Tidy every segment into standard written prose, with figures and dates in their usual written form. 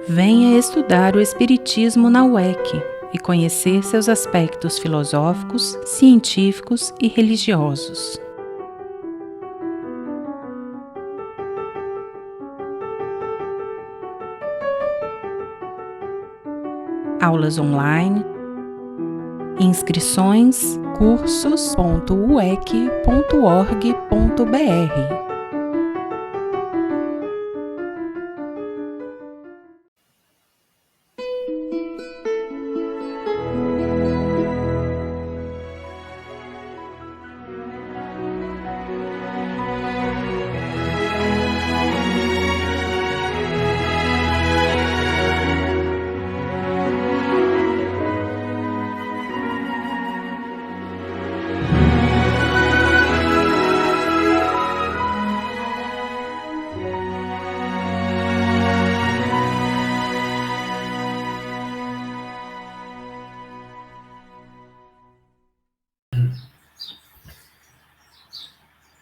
Venha estudar o Espiritismo na UEC e conhecer seus aspectos filosóficos, científicos e religiosos. Aulas online, inscrições cursos.uec.org.br.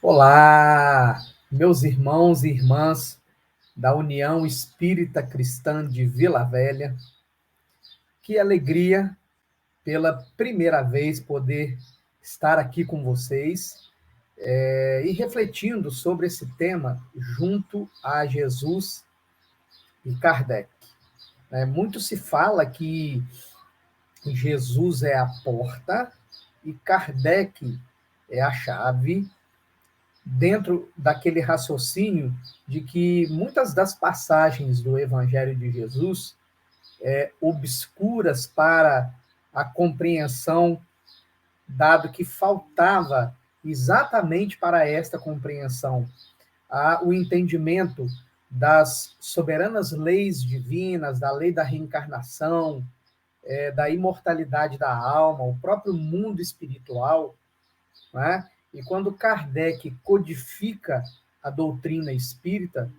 Olá, meus irmãos e irmãs da União Espírita Cristã de Vila Velha. Que alegria, pela primeira vez, poder estar aqui com vocês e refletindo sobre esse tema junto a Jesus e Kardec. Muito se fala que Jesus é a porta e Kardec é a chave, dentro daquele raciocínio de que muitas das passagens do Evangelho de Jesus, obscuras para a compreensão, dado que faltava exatamente para esta compreensão o entendimento das soberanas leis divinas, da lei da reencarnação, da imortalidade da alma, o próprio mundo espiritual, né? E quando Kardec codifica a doutrina espírita,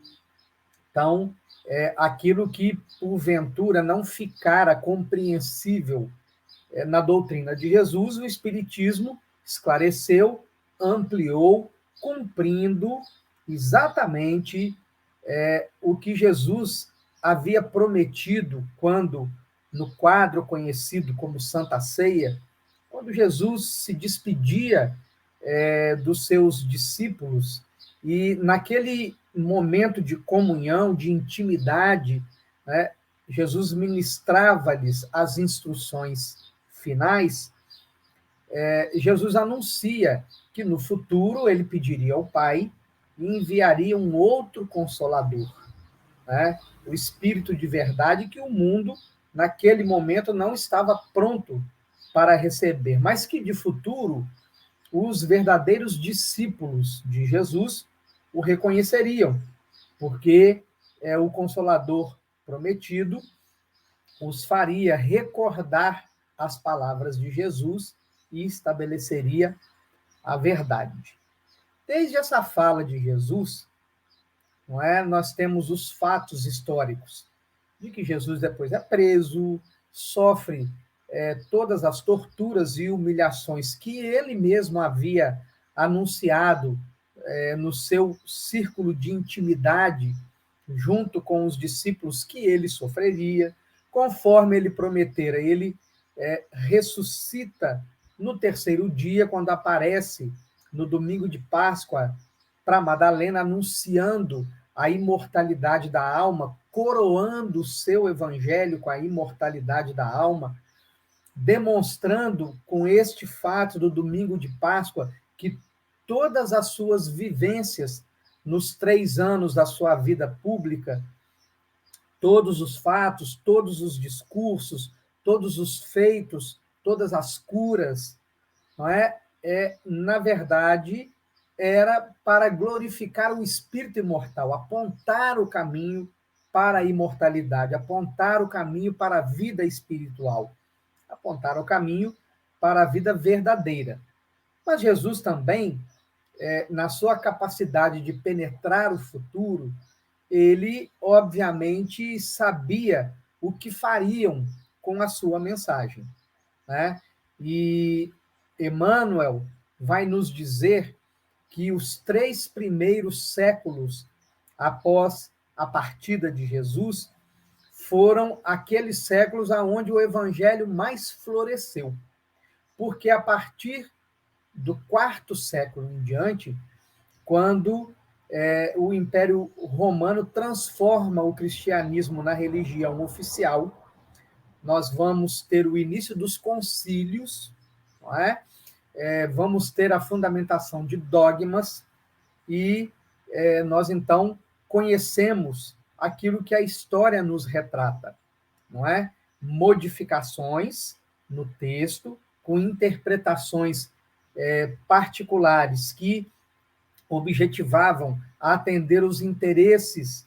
então, aquilo que, porventura, não ficara compreensível na doutrina de Jesus, o Espiritismo esclareceu, ampliou, cumprindo exatamente o que Jesus havia prometido quando, no quadro conhecido como Santa Ceia, quando Jesus se despedia dos seus discípulos e naquele momento de comunhão, de intimidade, né, Jesus ministrava-lhes as instruções finais. Jesus anuncia que no futuro ele pediria ao Pai e enviaria um outro Consolador, né, o Espírito de verdade que o mundo, naquele momento, não estava pronto para receber, mas que de futuro os verdadeiros discípulos de Jesus o reconheceriam, porque o Consolador prometido os faria recordar as palavras de Jesus e estabeleceria a verdade. Desde essa fala de Jesus, não é, nós temos os fatos históricos de que Jesus depois é preso, sofre todas as torturas e humilhações que ele mesmo havia anunciado no seu círculo de intimidade, junto com os discípulos, que ele sofreria, conforme ele prometera. Ele ressuscita no terceiro dia, quando aparece no domingo de Páscoa para Madalena, anunciando a imortalidade da alma, coroando o seu evangelho com a imortalidade da alma, demonstrando com este fato do domingo de Páscoa que todas as suas vivências nos 3 anos da sua vida pública, todos os fatos, todos os discursos, todos os feitos, todas as curas, não é? Na verdade, era para glorificar o espírito imortal, apontar o caminho para a imortalidade, apontar o caminho para a vida espiritual, apontar o caminho para a vida verdadeira. Mas Jesus também, na sua capacidade de penetrar o futuro, ele, obviamente, sabia o que fariam com a sua mensagem, né? E Emmanuel vai nos dizer que os 3 primeiros séculos após a partida de Jesus foram aqueles séculos onde o evangelho mais floresceu. Porque a partir do quarto século em diante, quando o Império Romano transforma o cristianismo na religião oficial, nós vamos ter o início dos concílios, não é? Vamos ter a fundamentação de dogmas e nós, então, conhecemos aquilo que a história nos retrata, não é? Modificações no texto, com interpretações particulares que objetivavam atender os interesses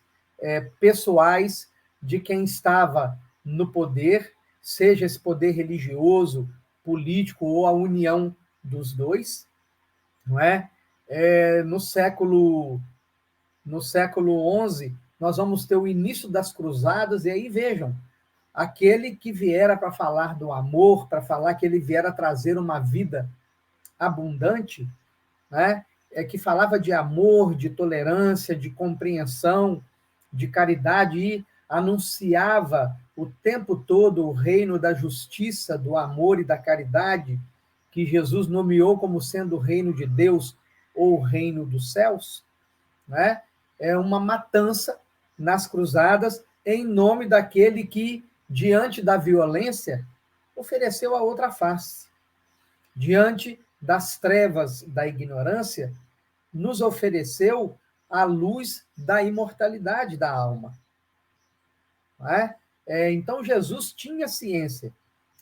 pessoais de quem estava no poder, seja esse poder religioso, político ou a união dos dois, não é? No século XI, nós vamos ter o início das cruzadas, e aí vejam, aquele que viera para falar do amor, para falar que ele viera trazer uma vida abundante, né? Que falava de amor, de tolerância, de compreensão, de caridade, e anunciava o tempo todo o reino da justiça, do amor e da caridade, que Jesus nomeou como sendo o reino de Deus ou o reino dos céus, né? É uma matança nas cruzadas em nome daquele que, diante da violência, ofereceu a outra face. Diante das trevas da ignorância, nos ofereceu a luz da imortalidade da alma. Não é? Então, Jesus tinha ciência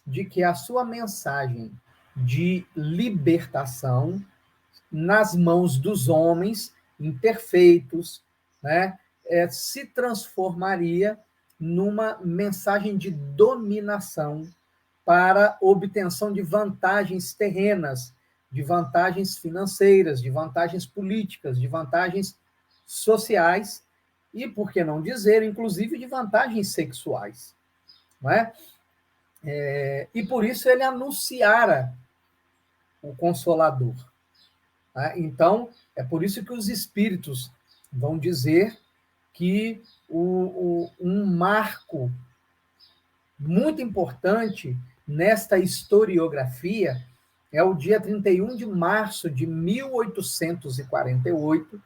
de que a sua mensagem de libertação nas mãos dos homens imperfeitos, né, se transformaria numa mensagem de dominação para obtenção de vantagens terrenas, de vantagens financeiras, de vantagens políticas, de vantagens sociais e, por que não dizer, inclusive, de vantagens sexuais. Não é? E por isso ele anunciara o Consolador. Então, é por isso que os espíritos vão dizer que um marco muito importante nesta historiografia é o dia 31 de março de 1848,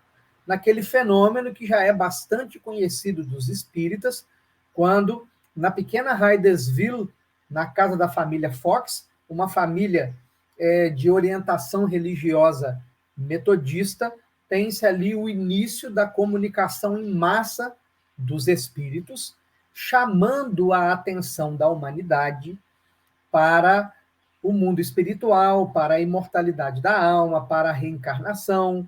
naquele fenômeno que já é bastante conhecido dos espíritas, quando, na pequena Hydesville, na casa da família Fox, uma família de orientação religiosa metodista, tem-se ali o início da comunicação em massa dos espíritos, chamando a atenção da humanidade para o mundo espiritual, para a imortalidade da alma, para a reencarnação,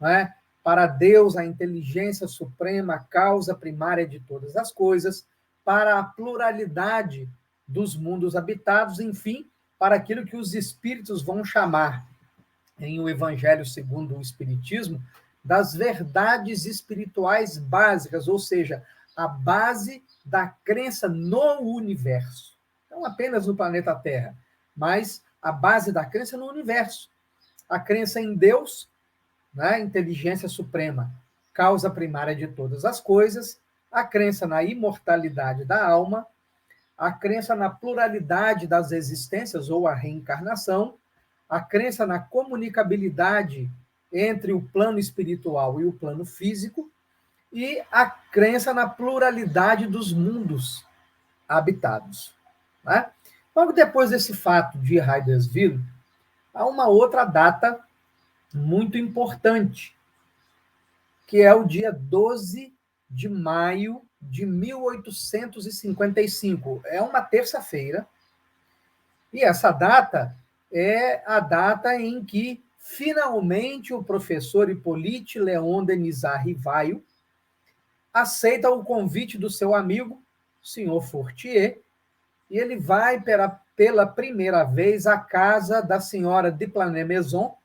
né? Para Deus, a inteligência suprema, a causa primária de todas as coisas, para a pluralidade dos mundos habitados, enfim, para aquilo que os espíritos vão chamar, em O Evangelho segundo o Espiritismo, das verdades espirituais básicas, ou seja, a base da crença no universo. Não apenas no planeta Terra, mas a base da crença no universo. A crença em Deus, né, inteligência suprema, causa primária de todas as coisas, a crença na imortalidade da alma, a crença na pluralidade das existências ou a reencarnação, a crença na comunicabilidade entre o plano espiritual e o plano físico, e a crença na pluralidade dos mundos habitados. Né? Logo depois desse fato de Hydesville, há uma outra data muito importante, que é o dia 12 de maio de 1855. É uma terça-feira, e essa data é a data em que, finalmente, o professor Hippolyte Léon Denisard Rivaio aceita o convite do seu amigo, o senhor Fortier, e ele vai pela primeira vez à casa da senhora de Planey-Maison,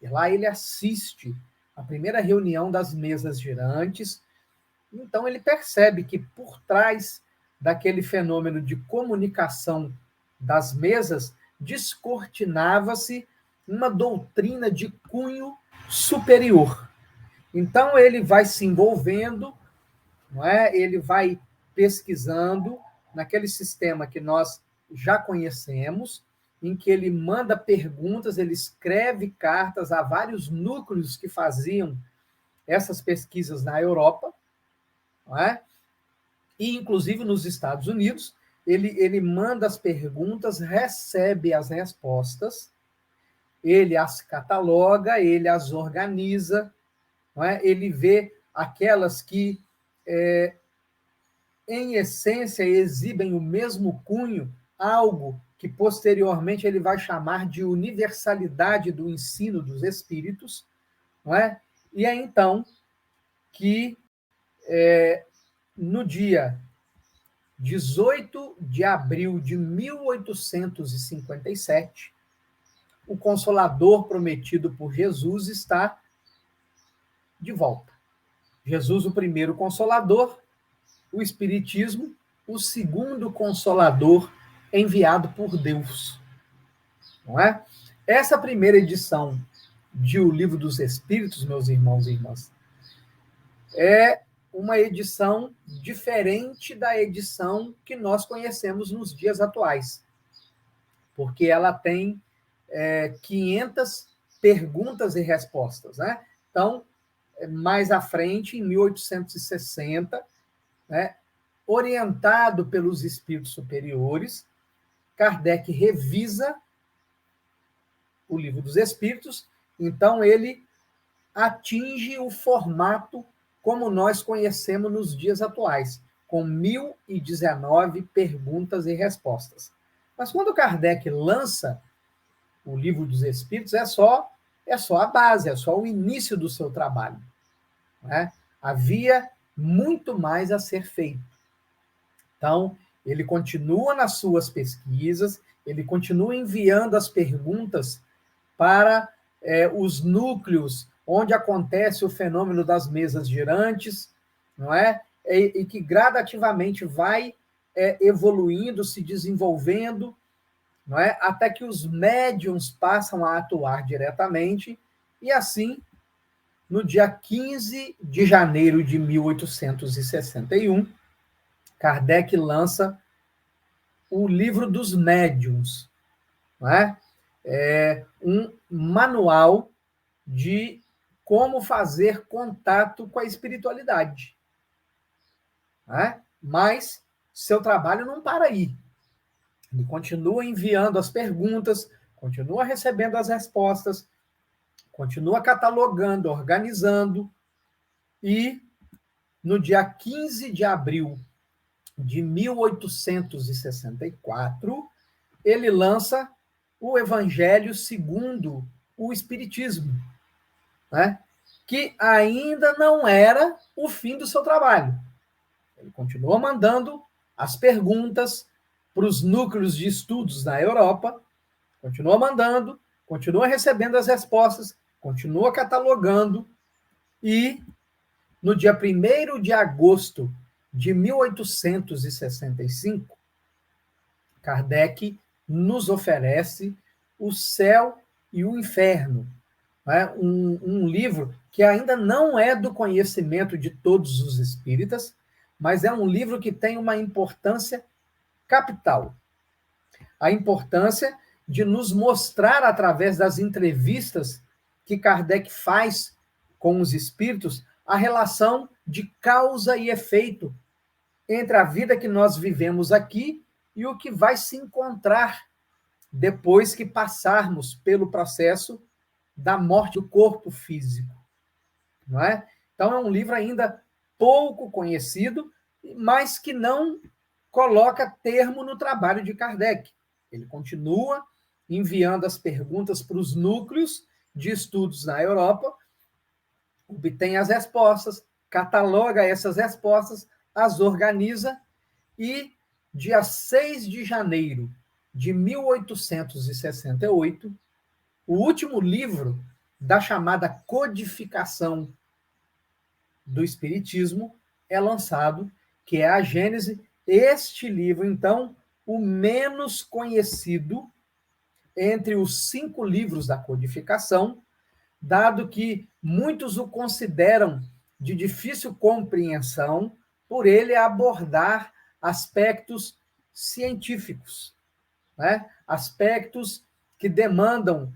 e lá ele assiste a primeira reunião das mesas girantes. Então ele percebe que por trás daquele fenômeno de comunicação das mesas descortinava-se uma doutrina de cunho superior. Então ele vai se envolvendo, não é? Ele vai pesquisando naquele sistema que nós já conhecemos, em que ele manda perguntas, ele escreve cartas a vários núcleos que faziam essas pesquisas na Europa, não é? E, inclusive, nos Estados Unidos, ele manda as perguntas, recebe as respostas, ele as cataloga, ele as organiza, não é? Ele vê aquelas que, em essência, exibem o mesmo cunho, algo que posteriormente ele vai chamar de universalidade do ensino dos espíritos, não é? E é então que, no dia 18 de abril de 1857, o Consolador prometido por Jesus está de volta. Jesus, o primeiro Consolador, o Espiritismo, o segundo Consolador enviado por Deus. Não é? Essa primeira edição de O Livro dos Espíritos, meus irmãos e irmãs, é uma edição diferente da edição que nós conhecemos nos dias atuais, porque ela tem 500 perguntas e respostas, né? Então, mais à frente, em 1860, né, orientado pelos espíritos superiores, Kardec revisa o Livro dos Espíritos, então ele atinge o formato como nós conhecemos nos dias atuais, com 1019 perguntas e respostas. Mas quando Kardec lança o Livro dos Espíritos, é só a base, é só o início do seu trabalho, né? Havia muito mais a ser feito. Então, ele continua nas suas pesquisas, ele continua enviando as perguntas para os núcleos onde acontece o fenômeno das mesas girantes, não é? E que gradativamente vai evoluindo, se desenvolvendo, não é? Até que os médiuns passam a atuar diretamente, e assim, no dia 15 de janeiro de 1861, Kardec lança o Livro dos Médiuns, não é? Um manual de como fazer contato com a espiritualidade. Né? Mas seu trabalho não para aí. Ele continua enviando as perguntas, continua recebendo as respostas, continua catalogando, organizando, e no dia 15 de abril de 1864, ele lança o Evangelho segundo o Espiritismo, né? Que ainda não era o fim do seu trabalho. Ele continua mandando as perguntas para os núcleos de estudos na Europa, continua mandando, continua recebendo as respostas, continua catalogando, e no dia 1º de agosto de 1865, Kardec nos oferece O Céu e o Inferno, né? Um livro que ainda não é do conhecimento de todos os espíritas, mas é um livro que tem uma importância capital. A importância de nos mostrar, através das entrevistas que Kardec faz com os espíritos, a relação de causa e efeito entre a vida que nós vivemos aqui e o que vai se encontrar depois que passarmos pelo processo da morte do corpo físico, não é? Então, é um livro ainda pouco conhecido, mas que não coloca termo no trabalho de Kardec. Ele continua enviando as perguntas para os núcleos de estudos na Europa, obtém as respostas, cataloga essas respostas, as organiza, e dia 6 de janeiro de 1868, o último livro da chamada codificação do Espiritismo é lançado, que é a Gênese. Este livro, então, o menos conhecido entre os 5 livros da codificação, dado que muitos o consideram de difícil compreensão, por ele abordar aspectos científicos, né? Aspectos que demandam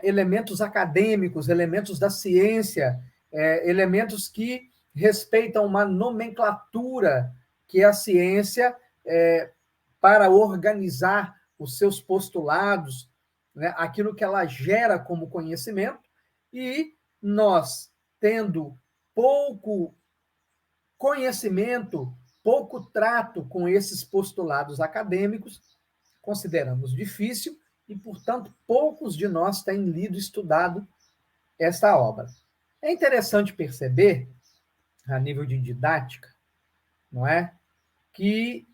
elementos acadêmicos, elementos da ciência, elementos que respeitam uma nomenclatura que a ciência, para organizar os seus postulados, né, aquilo que ela gera como conhecimento, e nós, tendo pouco conhecimento, pouco trato com esses postulados acadêmicos, consideramos difícil e, portanto, poucos de nós têm lido e estudado esta obra. É interessante perceber, a nível de didática, não é, que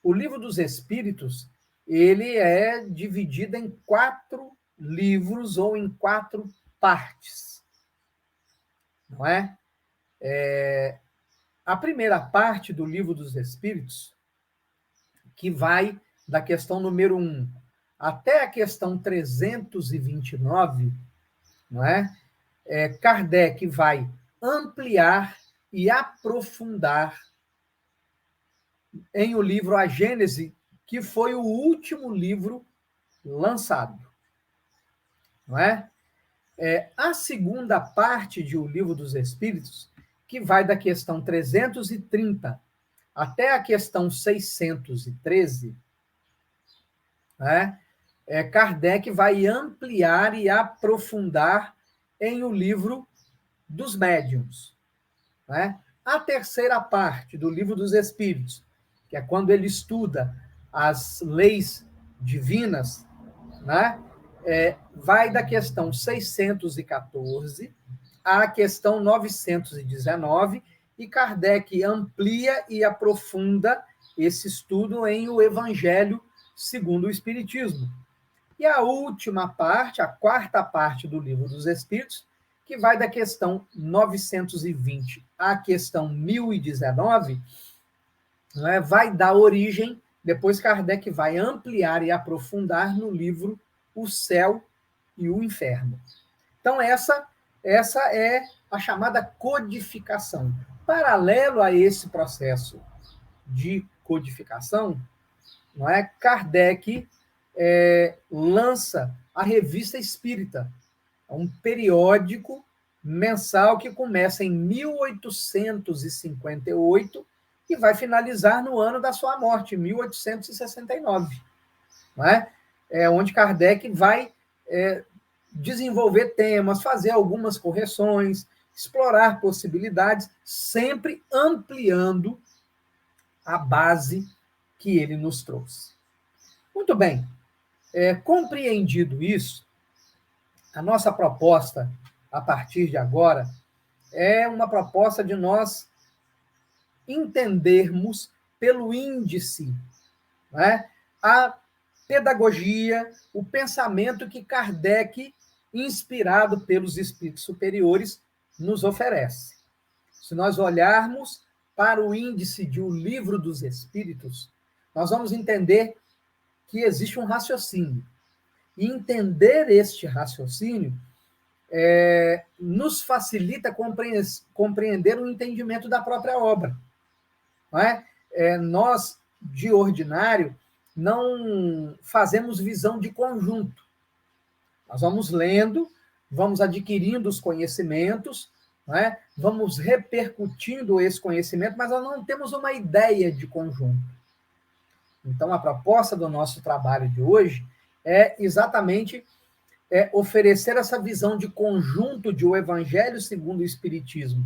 o Livro dos Espíritos ele é dividido em 4 livros ou em 4 partes, não é? A primeira parte do Livro dos Espíritos, que vai da questão número 1 até a questão 329, não é? Kardec vai ampliar e aprofundar em o livro A Gênese, que foi o último livro lançado, não é? A segunda parte de O Livro dos Espíritos, que vai da questão 330 até a questão 613, né? Kardec vai ampliar e aprofundar em O Livro dos Médiuns, né? A terceira parte do Livro dos Espíritos, que é quando ele estuda as leis divinas, né? Vai da questão 614 à questão 919, e Kardec amplia e aprofunda esse estudo em O Evangelho segundo o Espiritismo. E a última parte, a quarta parte do Livro dos Espíritos, que vai da questão 920 à questão 1019, né, vai dar origem, depois Kardec vai ampliar e aprofundar no livro O Céu e o Inferno. Então, essa é a chamada codificação. Paralelo a esse processo de codificação, não é? Kardec lança a Revista Espírita, um periódico mensal que começa em 1858 e vai finalizar no ano da sua morte, 1869. Não é? Onde Kardec vai desenvolver temas, fazer algumas correções, explorar possibilidades, sempre ampliando a base que ele nos trouxe. Muito bem. Compreendido isso, a nossa proposta, a partir de agora, é uma proposta de nós entendermos pelo índice, né, a pedagogia, o pensamento que Kardec, inspirado pelos espíritos superiores, nos oferece. Se nós olharmos para o índice de O Livro dos Espíritos, nós vamos entender que existe um raciocínio. E entender este raciocínio nos facilita compreender o entendimento da própria obra. Não é? Nós, de ordinário, não fazemos visão de conjunto. Nós vamos lendo, vamos adquirindo os conhecimentos, não é? Vamos repercutindo esse conhecimento, mas nós não temos uma ideia de conjunto. Então, a proposta do nosso trabalho de hoje é exatamente oferecer essa visão de conjunto de O Evangelho segundo o Espiritismo,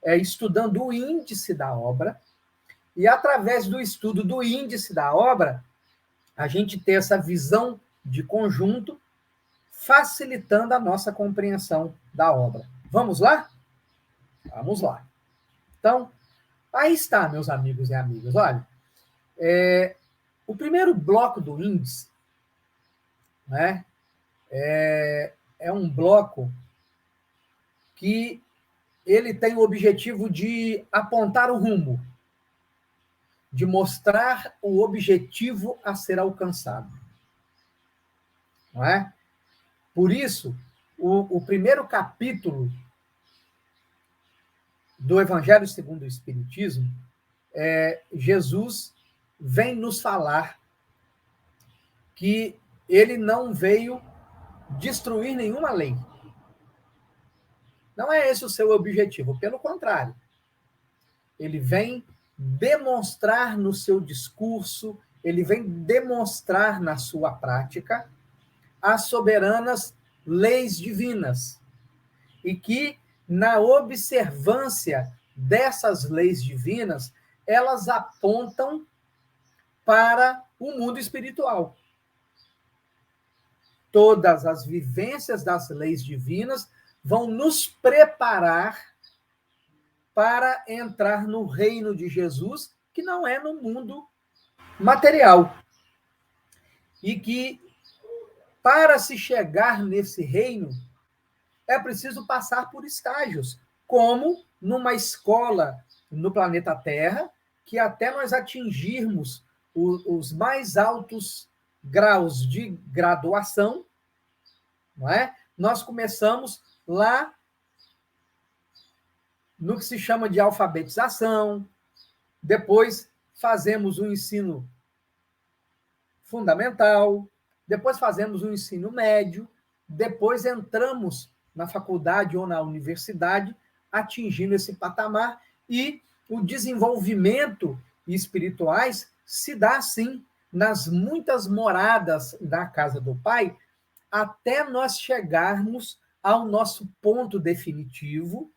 estudando o índice da obra, e através do estudo do índice da obra, a gente ter essa visão de conjunto, facilitando a nossa compreensão da obra. Vamos lá? Vamos lá. Então, aí está, meus amigos e amigas. Olha, o primeiro bloco do índice, né, é um bloco que ele tem o objetivo de apontar o rumo, de mostrar o objetivo a ser alcançado. Não é? Por isso, o primeiro capítulo do Evangelho segundo o Espiritismo, Jesus vem nos falar que ele não veio destruir nenhuma lei. Não é esse o seu objetivo, pelo contrário. Ele vem demonstrar no seu discurso, ele vem demonstrar na sua prática as soberanas leis divinas. E que, na observância dessas leis divinas, elas apontam para o mundo espiritual. Todas as vivências das leis divinas vão nos preparar para entrar no reino de Jesus, que não é no mundo material. E que, para se chegar nesse reino, é preciso passar por estágios, como numa escola no planeta Terra, que até nós atingirmos os mais altos graus de graduação, não é? Nós começamos lá no que se chama de alfabetização, depois fazemos o ensino fundamental, depois fazemos o ensino médio, depois entramos na faculdade ou na universidade, atingindo esse patamar, e o desenvolvimento espirituais se dá, sim, nas muitas moradas da casa do Pai, até nós chegarmos ao nosso ponto definitivo,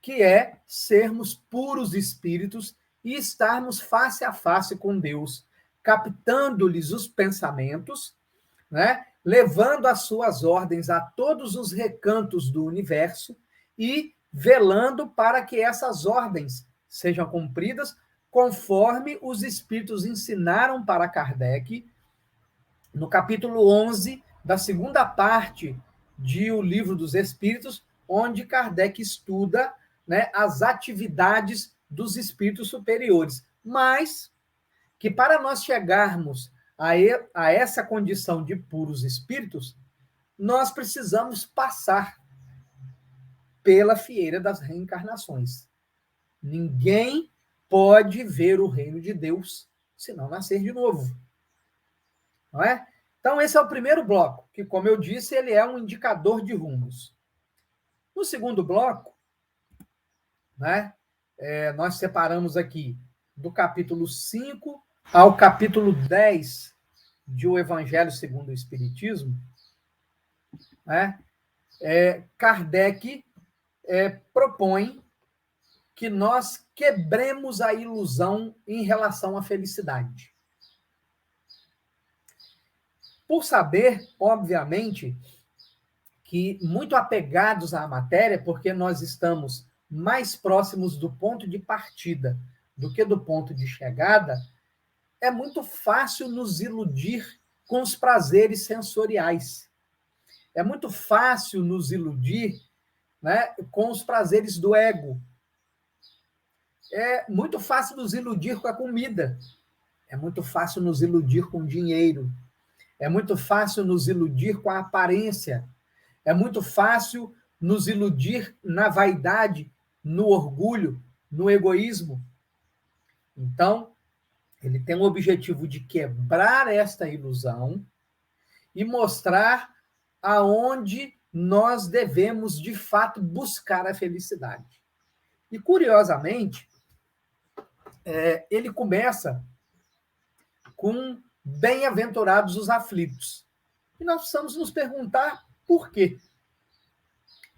que é sermos puros espíritos e estarmos face a face com Deus, captando-lhes os pensamentos, né? Levando as suas ordens a todos os recantos do universo e velando para que essas ordens sejam cumpridas conforme os espíritos ensinaram para Kardec, no capítulo 11 da segunda parte de O Livro dos Espíritos, onde Kardec estuda, né, as atividades dos espíritos superiores. Mas que para nós chegarmos a essa condição de puros espíritos, nós precisamos passar pela fieira das reencarnações. Ninguém pode ver o reino de Deus se não nascer de novo. Não é? Então, esse é o primeiro bloco, que, como eu disse, ele é um indicador de rumos. No segundo bloco, né, nós separamos aqui do capítulo 5 ao capítulo 10 de O Evangelho segundo o Espiritismo, né, Kardec propõe que nós quebremos a ilusão em relação à felicidade. Por saber, obviamente, que muito apegados à matéria, porque nós estamos mais próximos do ponto de partida do que do ponto de chegada, é muito fácil nos iludir com os prazeres sensoriais. É muito fácil nos iludir, né, com os prazeres do ego. É muito fácil nos iludir com a comida. É muito fácil nos iludir com o dinheiro. É muito fácil nos iludir com a aparência. É muito fácil nos iludir na vaidade, no orgulho, no egoísmo. Então, ele tem o objetivo de quebrar esta ilusão e mostrar aonde nós devemos, de fato, buscar a felicidade. E, curiosamente, ele começa com bem-aventurados os aflitos. E nós precisamos nos perguntar por quê.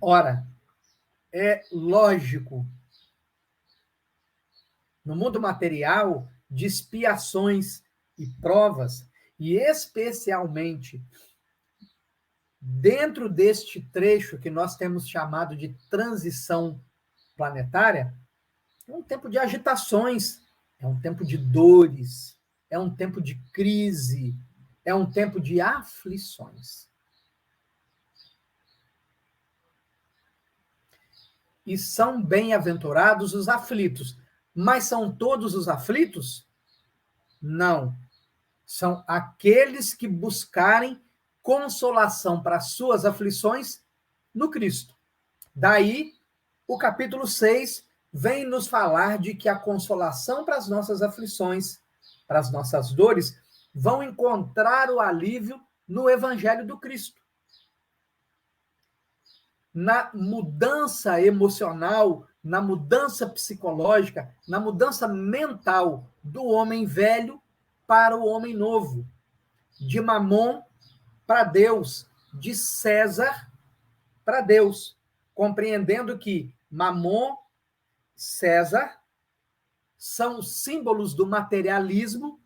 Ora, é lógico, no mundo material, de expiações e provas, e especialmente dentro deste trecho que nós temos chamado de transição planetária, é um tempo de agitações, é um tempo de dores, é um tempo de crise, é um tempo de aflições. E são bem-aventurados os aflitos. Mas são todos os aflitos? Não. São aqueles que buscarem consolação para as suas aflições no Cristo. Daí, o capítulo 6 vem nos falar de que a consolação para as nossas aflições, para as nossas dores, vão encontrar o alívio no Evangelho do Cristo. Na mudança emocional, na mudança psicológica, na mudança mental do homem velho para o homem novo, de Mamon para Deus, de César para Deus, compreendendo que Mamon, César, são símbolos do materialismo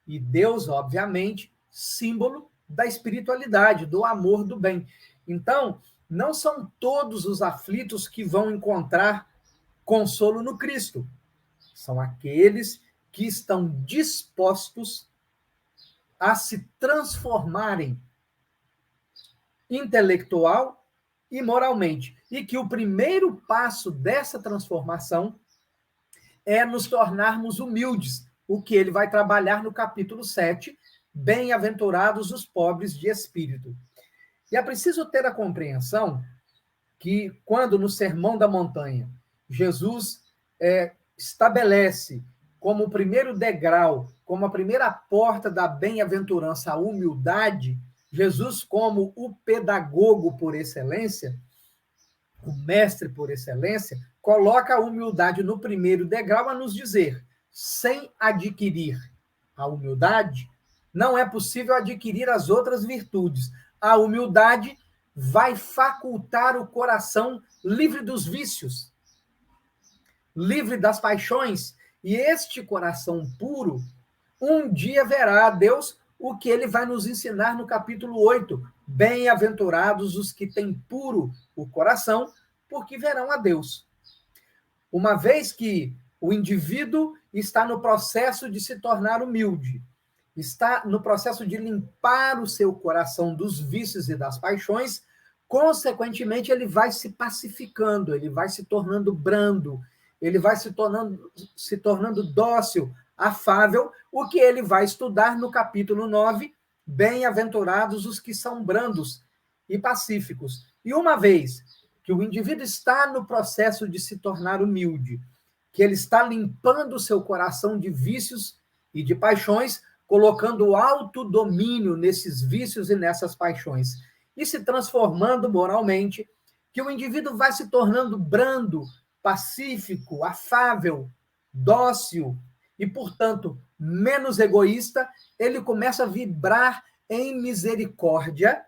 e Deus, obviamente, símbolo da espiritualidade, do amor, do bem. Então, não são todos os aflitos que vão encontrar consolo no Cristo. São aqueles que estão dispostos a se transformarem intelectual e moralmente. E que o primeiro passo dessa transformação é nos tornarmos humildes, o que ele vai trabalhar no capítulo 7, bem-aventurados os pobres de espírito. E é preciso ter a compreensão que, quando no Sermão da Montanha, Jesus estabelece como o primeiro degrau, como a primeira porta da bem-aventurança, a humildade, Jesus, como o pedagogo por excelência, o mestre por excelência, coloca a humildade no primeiro degrau a nos dizer: sem adquirir a humildade, não é possível adquirir as outras virtudes. A humildade vai facultar o coração livre dos vícios, livre das paixões, e este coração puro, um dia verá a Deus, o que ele vai nos ensinar no capítulo 8. Bem-aventurados os que têm puro o coração, porque verão a Deus. Uma vez que o indivíduo está no processo de se tornar humilde, está no processo de limpar o seu coração dos vícios e das paixões, consequentemente, ele vai se pacificando, ele vai se tornando brando, ele vai se tornando dócil, afável, o que ele vai estudar no capítulo 9, bem-aventurados os que são brandos e pacíficos. E uma vez que o indivíduo está no processo de se tornar humilde, que ele está limpando o seu coração de vícios e de paixões, colocando autodomínio nesses vícios e nessas paixões, e se transformando moralmente, que o indivíduo vai se tornando brando, pacífico, afável, dócil e, portanto, menos egoísta, ele começa a vibrar em misericórdia,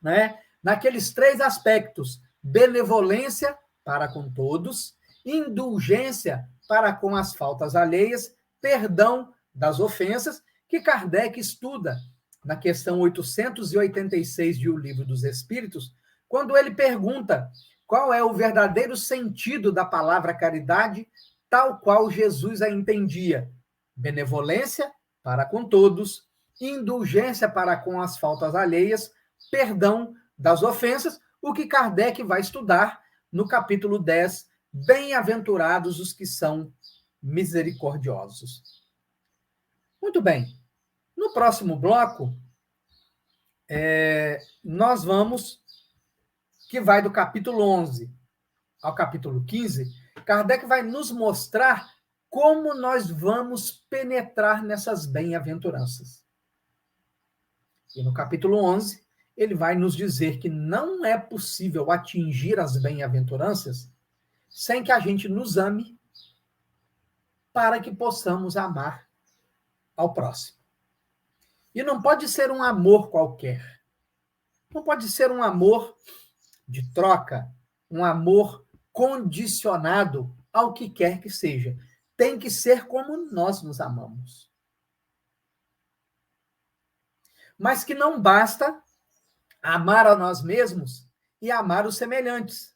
né? Naqueles três aspectos: benevolência para com todos, indulgência para com as faltas alheias, perdão das ofensas, que Kardec estuda na questão 886 de O Livro dos Espíritos, quando ele pergunta qual é o verdadeiro sentido da palavra caridade, tal qual Jesus a entendia: benevolência para com todos, indulgência para com as faltas alheias, perdão das ofensas, o que Kardec vai estudar no capítulo 10, bem-aventurados os que são misericordiosos. Muito bem. No próximo bloco, nós vamos, que vai do capítulo 11 ao capítulo 15, Kardec vai nos mostrar como nós vamos penetrar nessas bem-aventuranças. E no capítulo 11, ele vai nos dizer que não é possível atingir as bem-aventuranças sem que a gente nos ame, para que possamos amar ao próximo. E não pode ser um amor qualquer. Não pode ser um amor de troca, um amor condicionado ao que quer que seja. Tem que ser como nós nos amamos. Mas que não basta amar a nós mesmos e amar os semelhantes.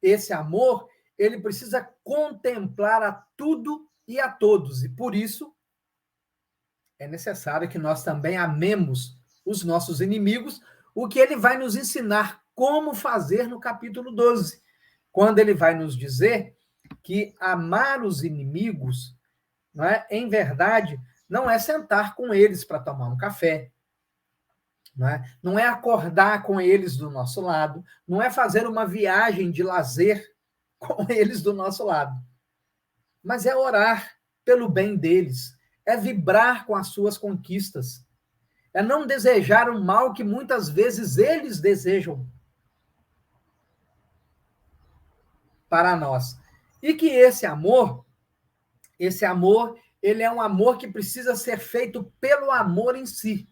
Esse amor, ele precisa contemplar a tudo e a todos, e por isso é necessário que nós também amemos os nossos inimigos, o que ele vai nos ensinar como fazer no capítulo 12, quando ele vai nos dizer que amar os inimigos, não é, em verdade, não é sentar com eles para tomar um café, não é acordar com eles do nosso lado, não é fazer uma viagem de lazer com eles do nosso lado. Mas é orar pelo bem deles, é vibrar com as suas conquistas, é não desejar o mal que muitas vezes eles desejam para nós. E que esse amor, ele é um amor que precisa ser feito pelo amor em si,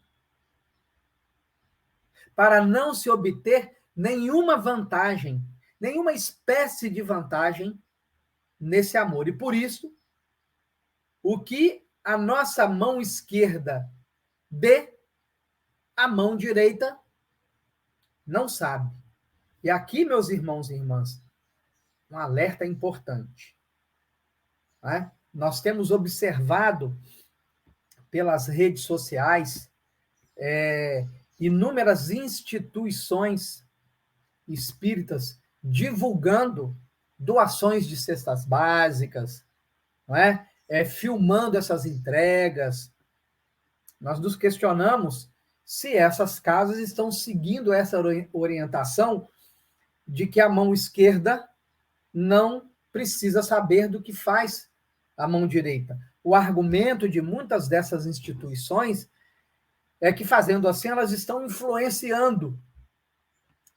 para não se obter nenhuma vantagem, nenhuma espécie de vantagem nesse amor. E por isso, o que a nossa mão esquerda dê, a mão direita não sabe. E aqui, meus irmãos e irmãs, um alerta importante. Né? Nós temos observado pelas redes sociais inúmeras instituições espíritas divulgando doações de cestas básicas, não é? Filmando essas entregas. Nós nos questionamos se essas casas estão seguindo essa orientação de que a mão esquerda não precisa saber do que faz a mão direita. O argumento de muitas dessas instituições é que, fazendo assim, elas estão influenciando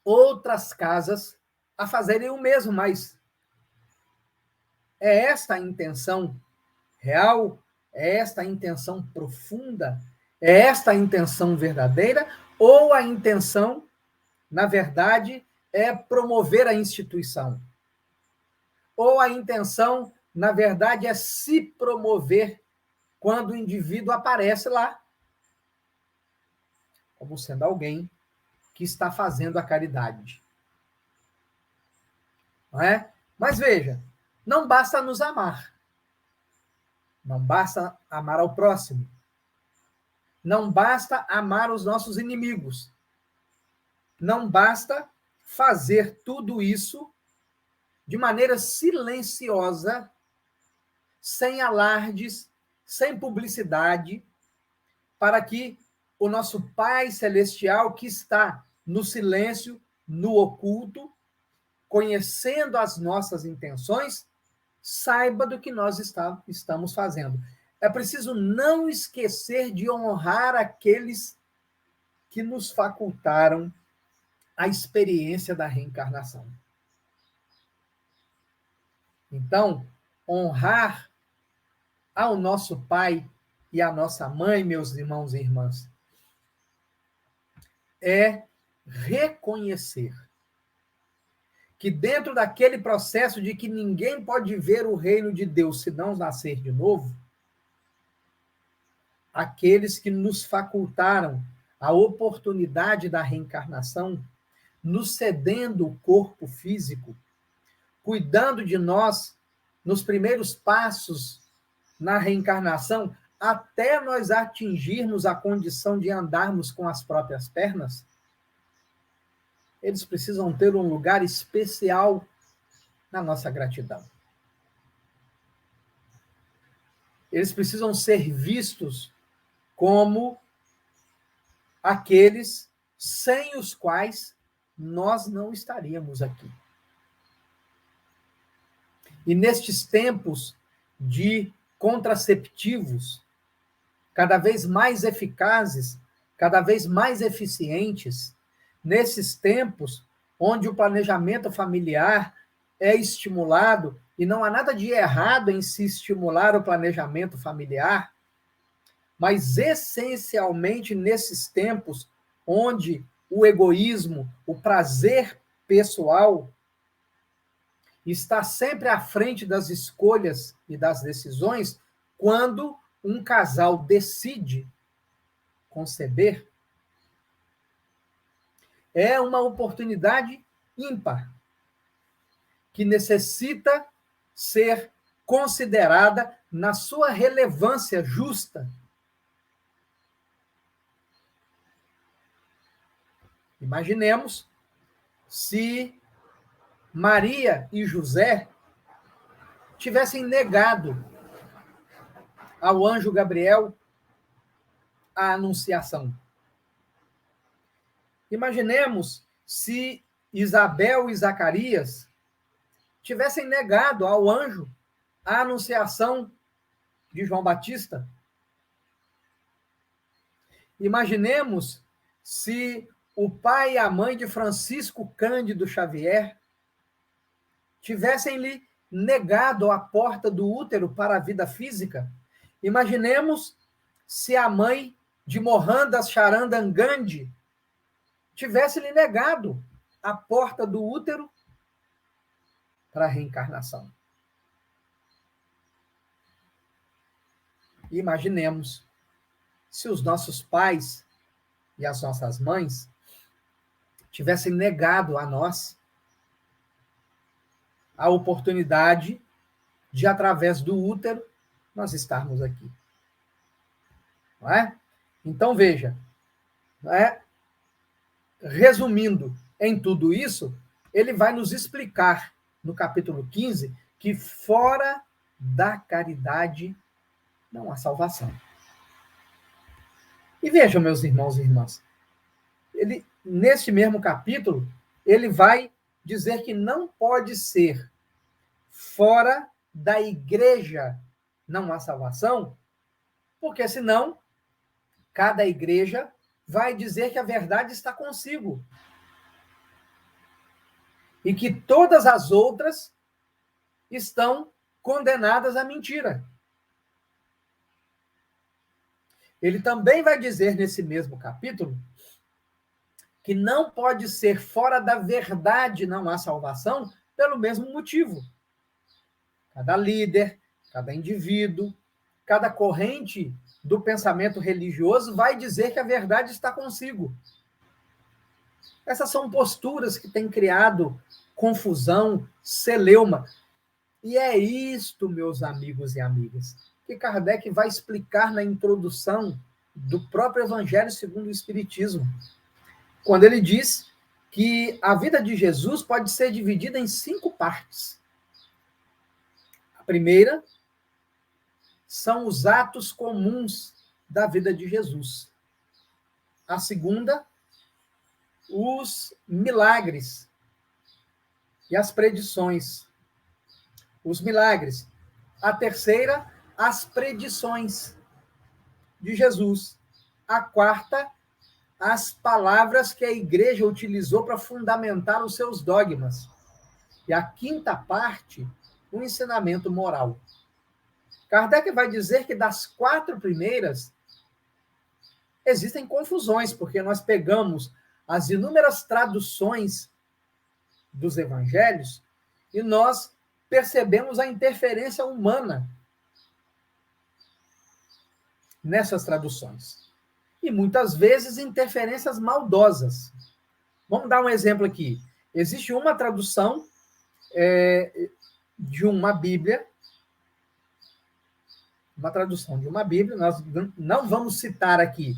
outras casas a fazerem o mesmo, mas é esta a intenção real? É esta a intenção profunda? É esta a intenção verdadeira? Ou a intenção, na verdade, é promover a instituição? Ou a intenção, na verdade, é se promover quando o indivíduo aparece lá, como sendo alguém que está fazendo a caridade? Não é? Mas veja, não basta nos amar. Não basta amar ao próximo. Não basta amar os nossos inimigos. Não basta fazer tudo isso de maneira silenciosa, sem alardes, sem publicidade, para que o nosso Pai Celestial, que está no silêncio, no oculto, conhecendo as nossas intenções, saiba do que nós estamos fazendo. É preciso não esquecer de honrar aqueles que nos facultaram a experiência da reencarnação. Então, honrar ao nosso pai e à nossa mãe, meus irmãos e irmãs, é reconhecer que dentro daquele processo de que ninguém pode ver o reino de Deus se não nascer de novo, aqueles que nos facultaram a oportunidade da reencarnação, nos cedendo o corpo físico, cuidando de nós nos primeiros passos na reencarnação, até nós atingirmos a condição de andarmos com as próprias pernas, eles precisam ter um lugar especial na nossa gratidão. Eles precisam ser vistos como aqueles sem os quais nós não estaríamos aqui. E nestes tempos de contraceptivos cada vez mais eficazes, cada vez mais eficientes, nesses tempos onde o planejamento familiar é estimulado, e não há nada de errado em se estimular o planejamento familiar, mas essencialmente nesses tempos onde o egoísmo, o prazer pessoal está sempre à frente das escolhas e das decisões, quando um casal decide conceber, é uma oportunidade ímpar, que necessita ser considerada na sua relevância justa. Imaginemos se Maria e José tivessem negado ao anjo Gabriel a anunciação. Imaginemos se Isabel e Zacarias tivessem negado ao anjo a anunciação de João Batista. Imaginemos se o pai e a mãe de Francisco Cândido Xavier tivessem-lhe negado a porta do útero para a vida física. Imaginemos se a mãe de Mohandas Charandan Gandhi tivesse-lhe negado a porta do útero para a reencarnação. Imaginemos se os nossos pais e as nossas mães tivessem negado a nós a oportunidade de, através do útero, nós estarmos aqui. Não é? Então, veja, não é? Resumindo em tudo isso, ele vai nos explicar, no capítulo 15, que fora da caridade não há salvação. E vejam, meus irmãos e irmãs, neste mesmo capítulo, ele vai dizer que não pode ser fora da igreja não há salvação, porque senão cada igreja vai dizer que a verdade está consigo e que todas as outras estão condenadas à mentira. Ele também vai dizer nesse mesmo capítulo que não pode ser fora da verdade não há salvação pelo mesmo motivo. Cada líder, cada indivíduo, cada corrente do pensamento religioso vai dizer que a verdade está consigo. Essas são posturas que têm criado confusão, celeuma. E é isto, meus amigos e amigas, que Kardec vai explicar na introdução do próprio Evangelho segundo o Espiritismo, quando ele diz que a vida de Jesus pode ser dividida em 5 partes. A primeira são os atos comuns da vida de Jesus. A segunda, os milagres e as predições. Os milagres. A terceira, as predições de Jesus. A quarta, as palavras que a igreja utilizou para fundamentar os seus dogmas. E a quinta parte, o ensinamento moral. Kardec vai dizer que das 4 primeiras existem confusões, porque nós pegamos as inúmeras traduções dos evangelhos e nós percebemos a interferência humana nessas traduções. E muitas vezes interferências maldosas. Vamos dar um exemplo aqui. Existe uma tradução de uma Bíblia, nós não vamos citar aqui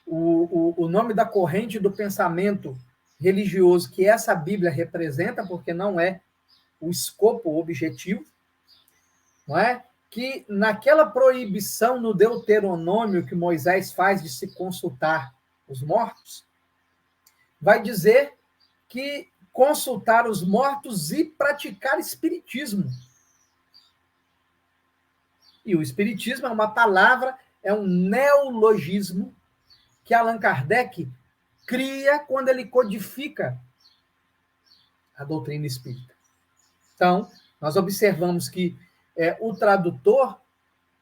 o nome da corrente do pensamento religioso que essa Bíblia representa, porque não é o escopo, o objetivo, não é? Que naquela proibição no Deuteronômio que Moisés faz de se consultar os mortos, vai dizer que consultar os mortos e praticar espiritismo. E o espiritismo é uma palavra, é um neologismo que Allan Kardec cria quando ele codifica a doutrina espírita. Então, nós observamos que o tradutor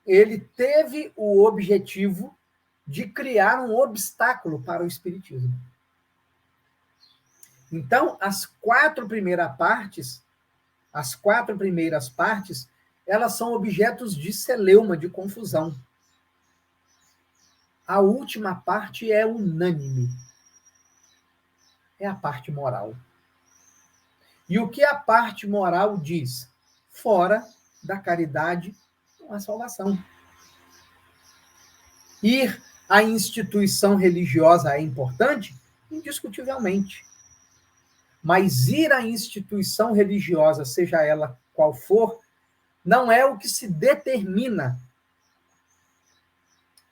ele teve o objetivo de criar um obstáculo para o espiritismo. Então, as 4 primeiras partes, elas são objetos de celeuma, de confusão. A última parte é unânime. É a parte moral. E o que a parte moral diz? Fora da caridade não há salvação. Ir à instituição religiosa é importante? Indiscutivelmente. Mas ir à instituição religiosa, seja ela qual for, não é o que se determina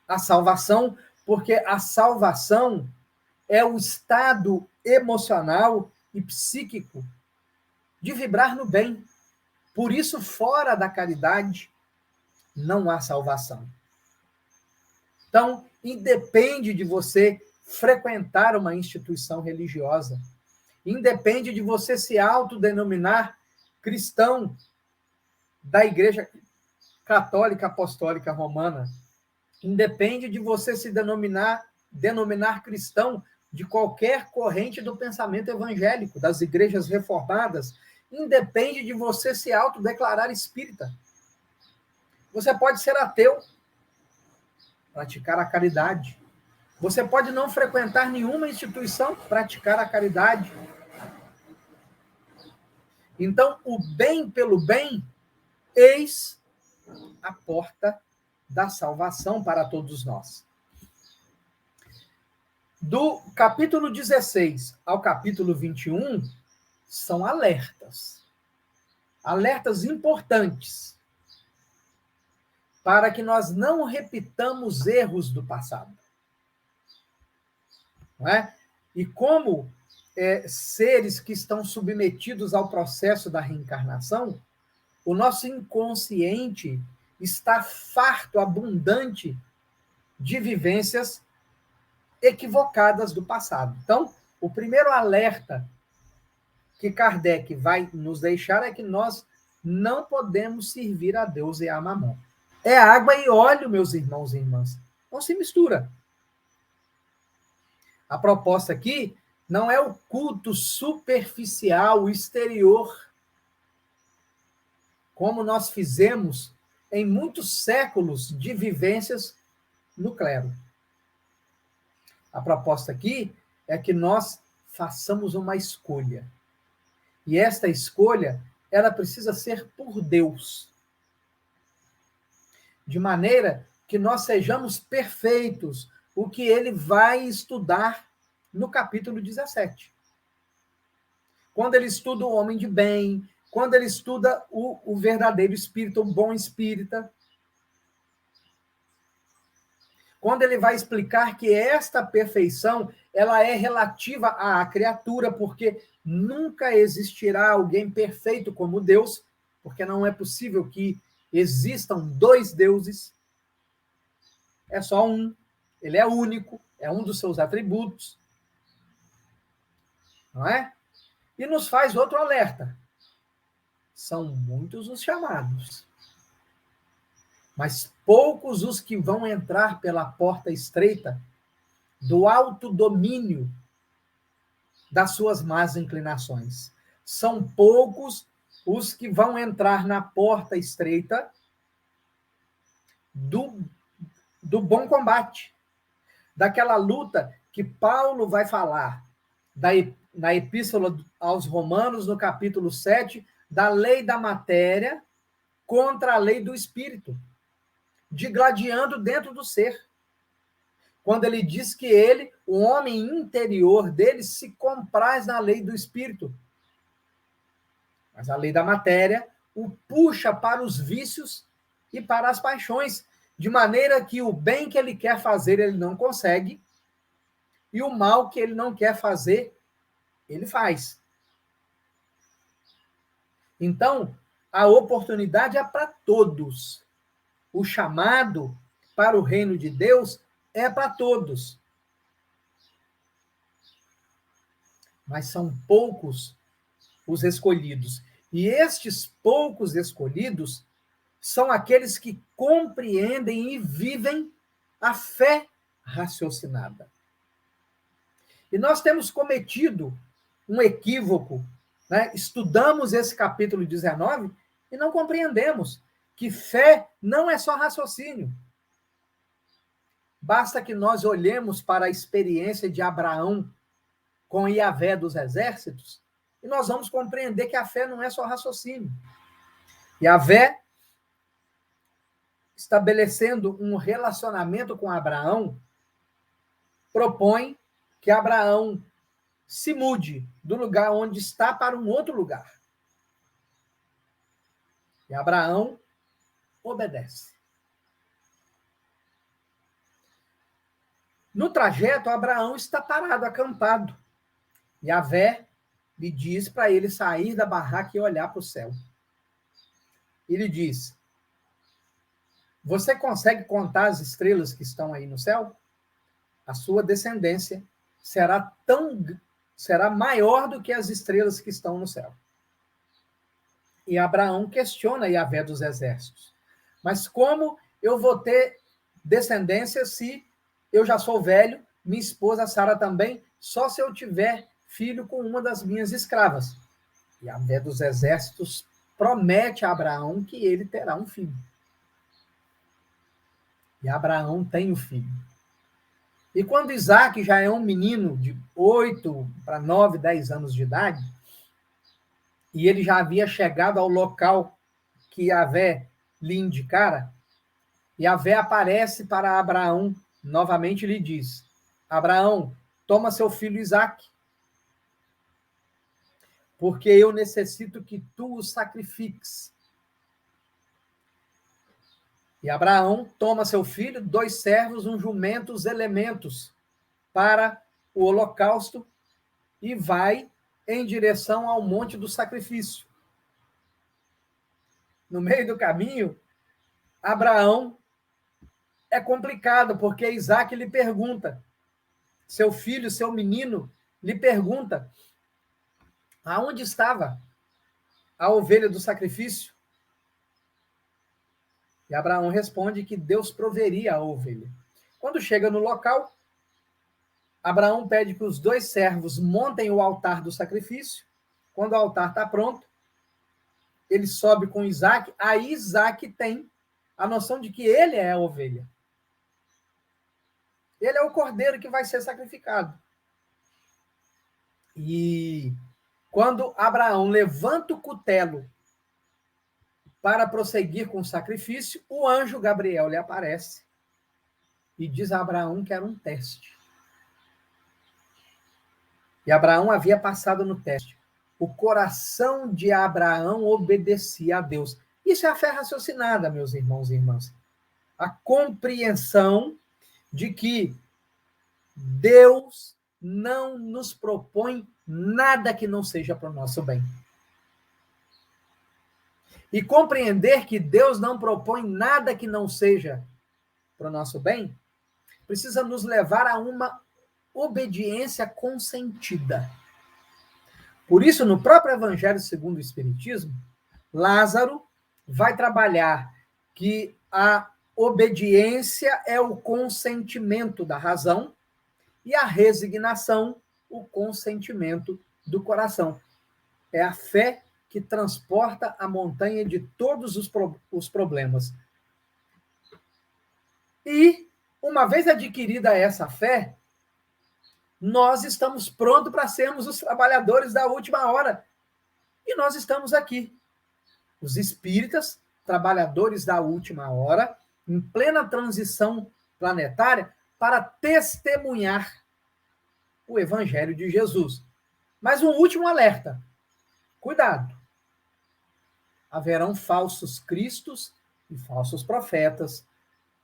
a salvação, porque a salvação é o estado emocional e psíquico de vibrar no bem. Por isso, fora da caridade, não há salvação. Então, independe de você frequentar uma instituição religiosa, independe de você se autodenominar cristão da Igreja Católica Apostólica Romana, independe de você se denominar cristão de qualquer corrente do pensamento evangélico, das igrejas reformadas, independe de você se autodeclarar espírita. Você pode ser ateu, praticar a caridade. Você pode não frequentar nenhuma instituição, praticar a caridade. Então, o bem pelo bem, eis a porta da salvação para todos nós. Do capítulo 16 ao capítulo 21, são alertas. Alertas importantes para que nós não repitamos erros do passado. Não é? E como seres que estão submetidos ao processo da reencarnação, o nosso inconsciente está farto, abundante de vivências equivocadas do passado. Então, o primeiro alerta que Kardec vai nos deixar é que nós não podemos servir a Deus e a Mamon. É água e óleo, meus irmãos e irmãs. Não se mistura. A proposta aqui não é o culto superficial, exterior, como nós fizemos em muitos séculos de vivências no clero. A proposta aqui é que nós façamos uma escolha. E esta escolha, ela precisa ser por Deus. De maneira que nós sejamos perfeitos, o que ele vai estudar no capítulo 17. Quando ele estuda o homem de bem, quando ele estuda o verdadeiro espírito, o bom espírita, quando ele vai explicar que esta perfeição, ela é relativa à criatura, porque nunca existirá alguém perfeito como Deus, porque não é possível que existam dois deuses. É só um, ele é único, é um dos seus atributos. Não é? E nos faz outro alerta. São muitos os chamados, mas poucos os que vão entrar pela porta estreita do autodomínio das suas más inclinações. São poucos os que vão entrar na porta estreita do bom combate, daquela luta que Paulo vai falar na Epístola aos Romanos, no capítulo 7, da lei da matéria contra a lei do espírito, digladiando dentro do ser. Quando ele diz que ele, o homem interior dele, se compraz na lei do espírito. Mas a lei da matéria o puxa para os vícios e para as paixões, de maneira que o bem que ele quer fazer, ele não consegue, e o mal que ele não quer fazer, ele faz. Então, a oportunidade é para todos. O chamado para o reino de Deus é para todos. Mas são poucos os escolhidos. E estes poucos escolhidos são aqueles que compreendem e vivem a fé raciocinada. E nós temos cometido um equívoco, né? Estudamos esse capítulo 19 e não compreendemos que fé não é só raciocínio. Basta que nós olhemos para a experiência de Abraão com Iavé dos exércitos e nós vamos compreender que a fé não é só raciocínio. Iavé, estabelecendo um relacionamento com Abraão, propõe que Abraão se mude do lugar onde está para um outro lugar. E Abraão obedece. No trajeto, Abraão está parado, acampado. Iavé lhe diz para ele sair da barraca e olhar para o céu. Ele diz: você consegue contar as estrelas que estão aí no céu? A sua descendência será maior do que as estrelas que estão no céu. E Abraão questiona Yahvé dos exércitos. Mas como eu vou ter descendência se eu já sou velho, minha esposa Sara também, só se eu tiver filho com uma das minhas escravas? Yahvé dos exércitos promete a Abraão que ele terá um filho. E Abraão tem o filho. E quando Isaac já é um menino de 8 para 9, 10 anos de idade, e ele já havia chegado ao local que Yahvé lhe indicara, Yahvé aparece para Abraão, novamente lhe diz: Abraão, toma seu filho Isaque, porque eu necessito que tu o sacrifiques. E Abraão toma seu filho, 2 servos, um jumento, os elementos para o holocausto e vai em direção ao monte do sacrifício. No meio do caminho, Abraão é complicado, porque Isaac lhe pergunta, seu filho, seu menino, lhe pergunta aonde estava a ovelha do sacrifício. E Abraão responde que Deus proveria a ovelha. Quando chega no local, Abraão pede que os 2 servos montem o altar do sacrifício. Quando o altar está pronto, ele sobe com Isaac. Aí Isaac tem a noção de que ele é a ovelha. Ele é o cordeiro que vai ser sacrificado. E quando Abraão levanta o cutelo para prosseguir com o sacrifício, o anjo Gabriel lhe aparece e diz a Abraão que era um teste. E Abraão havia passado no teste. O coração de Abraão obedecia a Deus. Isso é a fé raciocinada, meus irmãos e irmãs. A compreensão de que Deus não nos propõe nada que não seja para o nosso bem. E compreender que Deus não propõe nada que não seja para o nosso bem, precisa nos levar a uma obediência consentida. Por isso, no próprio Evangelho segundo o Espiritismo, Lázaro vai trabalhar que a obediência é o consentimento da razão e a resignação, o consentimento do coração. É a fé que transporta a montanha de todos os problemas. E, uma vez adquirida essa fé, nós estamos prontos para sermos os trabalhadores da última hora. E nós estamos aqui, os espíritas, trabalhadores da última hora, em plena transição planetária, para testemunhar o Evangelho de Jesus. Mas um último alerta: cuidado. Haverão falsos cristos e falsos profetas,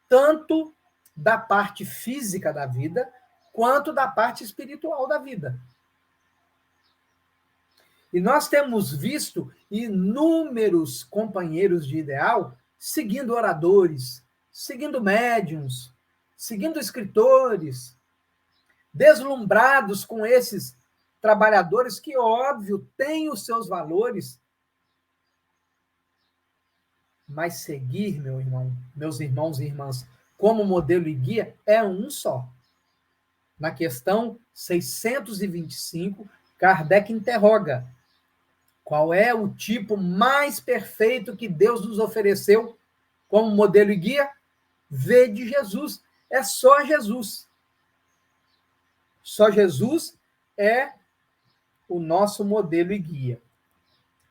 tanto da parte física da vida, quanto da parte espiritual da vida. E nós temos visto inúmeros companheiros de ideal seguindo oradores, seguindo médiuns, seguindo escritores, deslumbrados com esses trabalhadores que, óbvio, têm os seus valores. Mas seguir, meu irmão, meus irmãos e irmãs, como modelo e guia, é um só. Na questão 625, Kardec interroga: qual é o tipo mais perfeito que Deus nos ofereceu como modelo e guia? Vede Jesus. É só Jesus. Só Jesus é o nosso modelo e guia.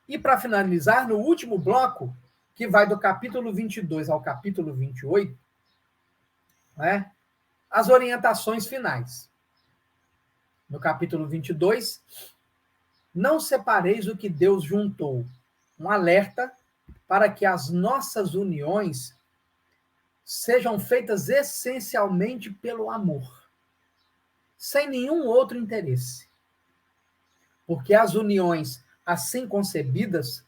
E para finalizar, no último bloco, que vai do capítulo 22 ao capítulo 28, né, as orientações finais. No capítulo 22, não separeis o que Deus juntou. Um alerta para que as nossas uniões sejam feitas essencialmente pelo amor, sem nenhum outro interesse. porque as uniões assim concebidas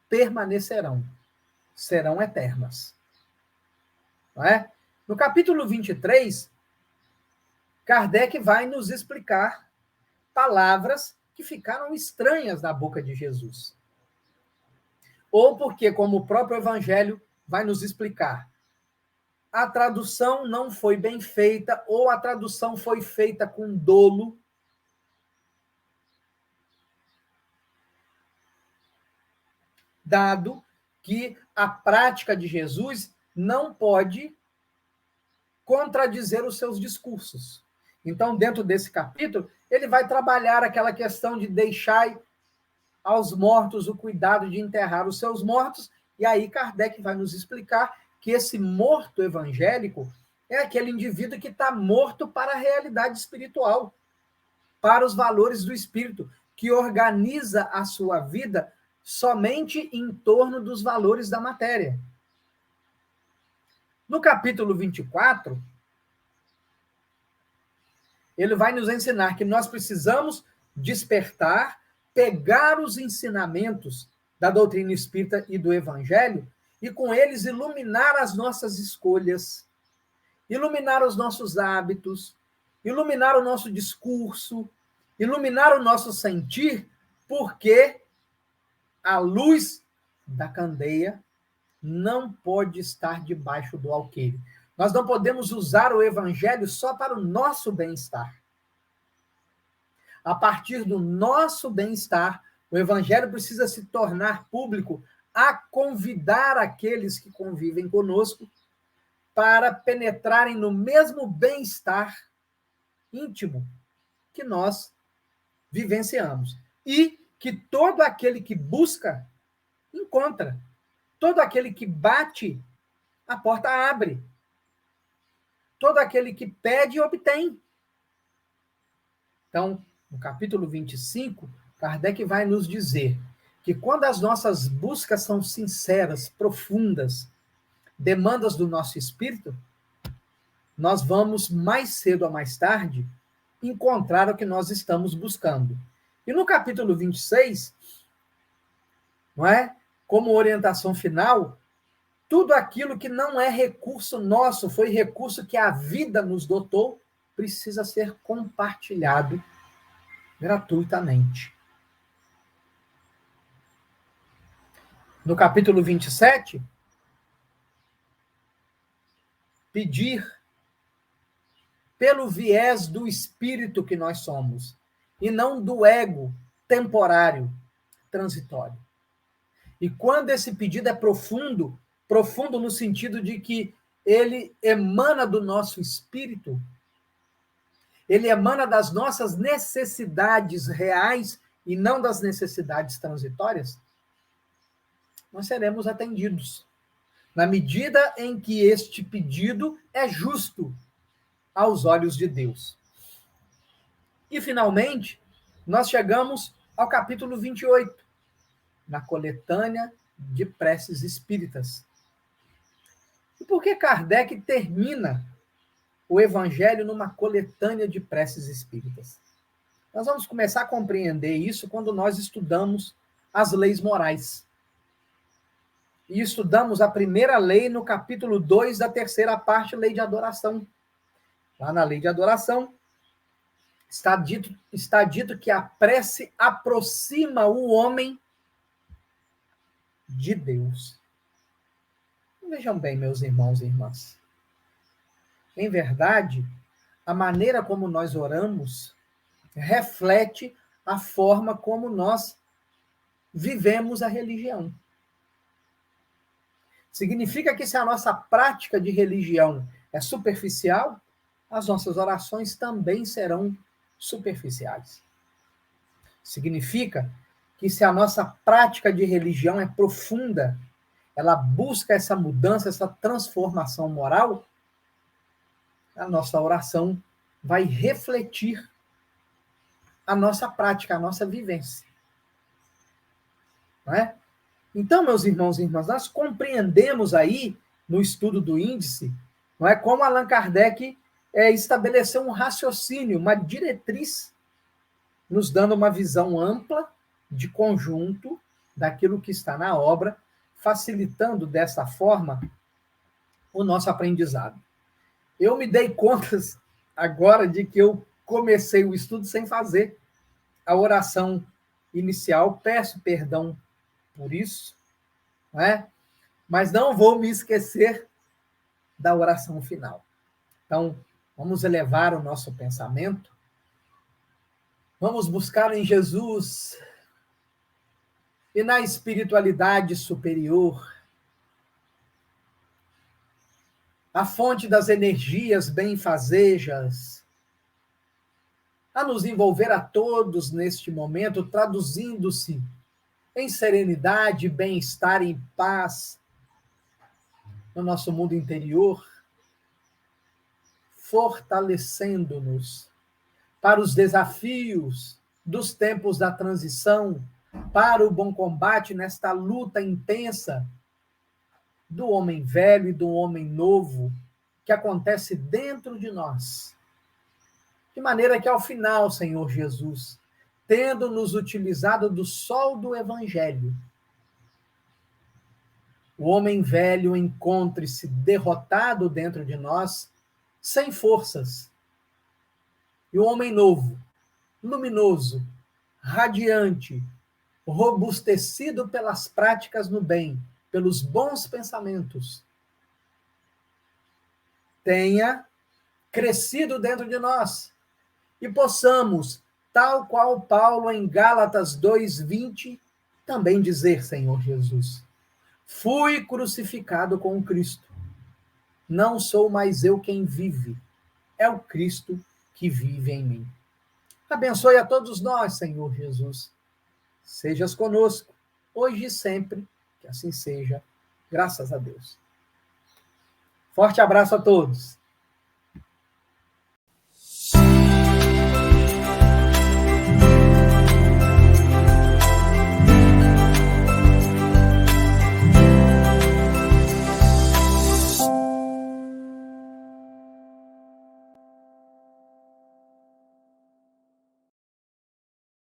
permanecerão, serão eternas. Não é? No capítulo 23, Kardec vai nos explicar palavras que ficaram estranhas na boca de Jesus. Ou porque, como o próprio Evangelho vai nos explicar, a tradução não foi bem feita, ou a tradução foi feita com dolo. Dado que a prática de Jesus não pode contradizer os seus discursos. Então, dentro desse capítulo, ele vai trabalhar aquela questão de deixar aos mortos o cuidado de enterrar os seus mortos, e aí Kardec vai nos explicar que esse morto evangélico é aquele indivíduo que está morto para a realidade espiritual, para os valores do espírito, que organiza a sua vida somente em torno dos valores da matéria. No capítulo 24, ele vai nos ensinar que nós precisamos despertar, pegar os ensinamentos da doutrina espírita e do evangelho e com eles iluminar as nossas escolhas, iluminar os nossos hábitos, iluminar o nosso discurso, iluminar o nosso sentir, porque a luz da candeia não pode estar debaixo do alqueire. Nós não podemos usar o evangelho só para o nosso bem-estar. A partir do nosso bem-estar, o evangelho precisa se tornar público a convidar aqueles que convivem conosco para penetrarem no mesmo bem-estar íntimo que nós vivenciamos. E que todo aquele que busca, encontra. Todo aquele que bate, a porta abre. Todo aquele que pede, obtém. Então, no capítulo 25, Kardec vai nos dizer que quando as nossas buscas são sinceras, profundas, demandas do nosso espírito, nós vamos, mais cedo ou mais tarde, encontrar o que nós estamos buscando. E no capítulo 26, não é? Como orientação final, tudo aquilo que não é recurso nosso, foi recurso que a vida nos dotou, precisa ser compartilhado gratuitamente. No capítulo 27, pedir pelo viés do espírito que nós somos, e não do ego temporário, transitório. E quando esse pedido é profundo, profundo no sentido de que ele emana do nosso espírito, ele emana das nossas necessidades reais e não das necessidades transitórias, nós seremos atendidos. Na medida em que este pedido é justo aos olhos de Deus. E, finalmente, nós chegamos ao capítulo 28, na coletânea de preces espíritas. E por que Kardec termina o Evangelho numa coletânea de preces espíritas? Nós vamos começar a compreender isso quando nós estudamos as leis morais. E estudamos a primeira lei no capítulo 2 da terceira parte, lei de adoração. Lá na lei de adoração, está dito que a prece aproxima o homem de Deus. Vejam bem, meus irmãos e irmãs. Em verdade, a maneira como nós oramos reflete a forma como nós vivemos a religião. Significa que se a nossa prática de religião é superficial, as nossas orações também serão superficiais. Significa que se a nossa prática de religião é profunda, ela busca essa mudança, essa transformação moral, a nossa oração vai refletir a nossa prática, a nossa vivência. Não é? Então, meus irmãos e irmãs, nós compreendemos aí, no estudo do índice, não é, como Allan Kardec estabeleceu um raciocínio, uma diretriz nos dando uma visão ampla de conjunto daquilo que está na obra, facilitando dessa forma o nosso aprendizado. Eu me dei conta agora de que eu comecei o estudo sem fazer a oração inicial, peço perdão por isso, né? Mas não vou me esquecer da oração final. Então, vamos elevar o nosso pensamento, vamos buscar em Jesus e na espiritualidade superior a fonte das energias benfazejas, a nos envolver a todos neste momento, traduzindo-se em serenidade, bem-estar e paz no nosso mundo interior, fortalecendo-nos para os desafios dos tempos da transição, para o bom combate nesta luta intensa do homem velho e do homem novo que acontece dentro de nós. De maneira que, ao final, Senhor Jesus, tendo nos utilizado do sol do Evangelho, o homem velho encontre-se derrotado dentro de nós, sem forças. E o homem novo, luminoso, radiante, robustecido pelas práticas no bem, pelos bons pensamentos, tenha crescido dentro de nós e possamos, tal qual Paulo em Gálatas 2:20, também dizer, Senhor Jesus, fui crucificado com Cristo. Não sou mais eu quem vive, é o Cristo que vive em mim. Abençoe a todos nós, Senhor Jesus. Sejas conosco, hoje e sempre, que assim seja, graças a Deus. Forte abraço a todos.